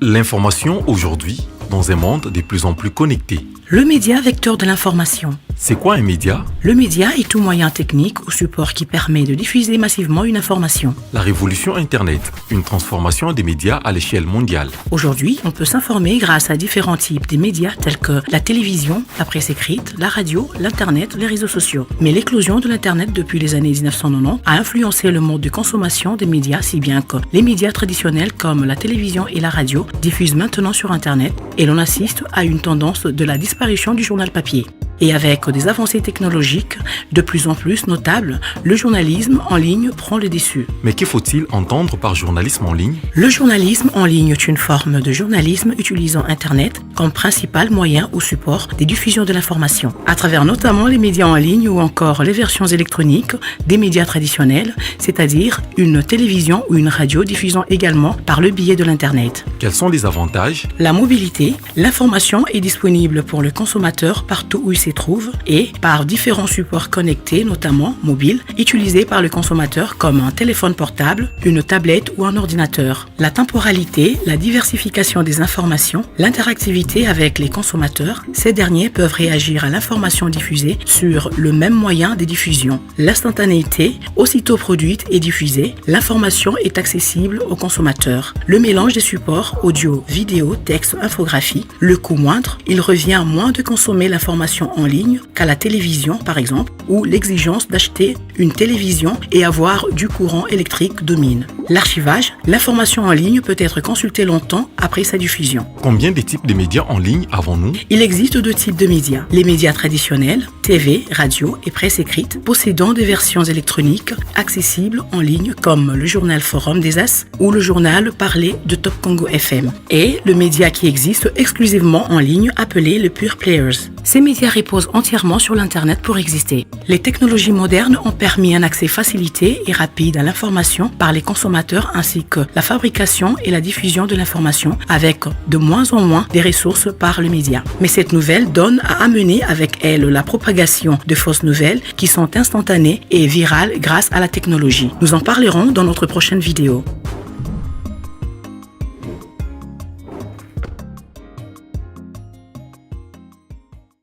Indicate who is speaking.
Speaker 1: L'information aujourd'hui, dans un monde de plus en plus connecté.
Speaker 2: Le média vecteur de l'information.
Speaker 1: C'est quoi un média?
Speaker 2: Le média est tout moyen technique ou support qui permet de diffuser massivement une information.
Speaker 1: La révolution Internet, une transformation des médias à l'échelle mondiale.
Speaker 2: Aujourd'hui, on peut s'informer grâce à différents types de médias tels que la télévision, la presse écrite, la radio, l'Internet, les réseaux sociaux. Mais l'éclosion de l'Internet depuis les années 1990 a influencé le mode de consommation des médias si bien que les médias traditionnels comme la télévision et la radio diffusent maintenant sur Internet et l'on assiste à une tendance de la disparition du journal papier. Et avec des avancées technologiques de plus en plus notables, le journalisme en ligne prend le dessus.
Speaker 1: Mais que faut-il entendre par journalisme en ligne?
Speaker 2: Le journalisme en ligne est une forme de journalisme utilisant Internet comme principal moyen ou support des diffusions de l'information, à travers notamment les médias en ligne ou encore les versions électroniques des médias traditionnels, c'est-à-dire une télévision ou une radio diffusant également par le biais de l'Internet.
Speaker 1: Quels sont les avantages?
Speaker 2: La mobilité, l'information est disponible pour le consommateur partout où il se trouve et par différents supports connectés, notamment mobiles, utilisés par le consommateur comme un téléphone portable, une tablette ou un ordinateur. La temporalité, la diversification des informations, l'interactivité avec les consommateurs, ces derniers peuvent réagir à l'information diffusée sur le même moyen de diffusion. L'instantanéité, aussitôt produite et diffusée, l'information est accessible aux consommateurs. Le mélange des supports audio, vidéo, texte, infographie, le coût moindre, il revient moins de consommer l'information en ligne qu'à la télévision par exemple, où l'exigence d'acheter une télévision et avoir du courant électrique domine. L'archivage, l'information en ligne peut être consultée longtemps après sa diffusion.
Speaker 1: Combien de types de médias en ligne avons-nous?
Speaker 2: Il existe deux types de médias. Les médias traditionnels, TV, radio et presse écrite, possédant des versions électroniques accessibles en ligne comme le journal Forum des As ou le journal Parler de Top Congo FM. Et le média qui existe exclusivement en ligne appelé le Pure Players. Ces médias reposent entièrement sur l'Internet pour exister. Les technologies modernes ont permis un accès facilité et rapide à l'information par les consommateurs ainsi que la fabrication et la diffusion de l'information avec de moins en moins des ressources par les médias. Mais cette nouvelle donne à amener avec elle la propagation de fausses nouvelles qui sont instantanées et virales grâce à la technologie. Nous en parlerons dans notre prochaine vidéo.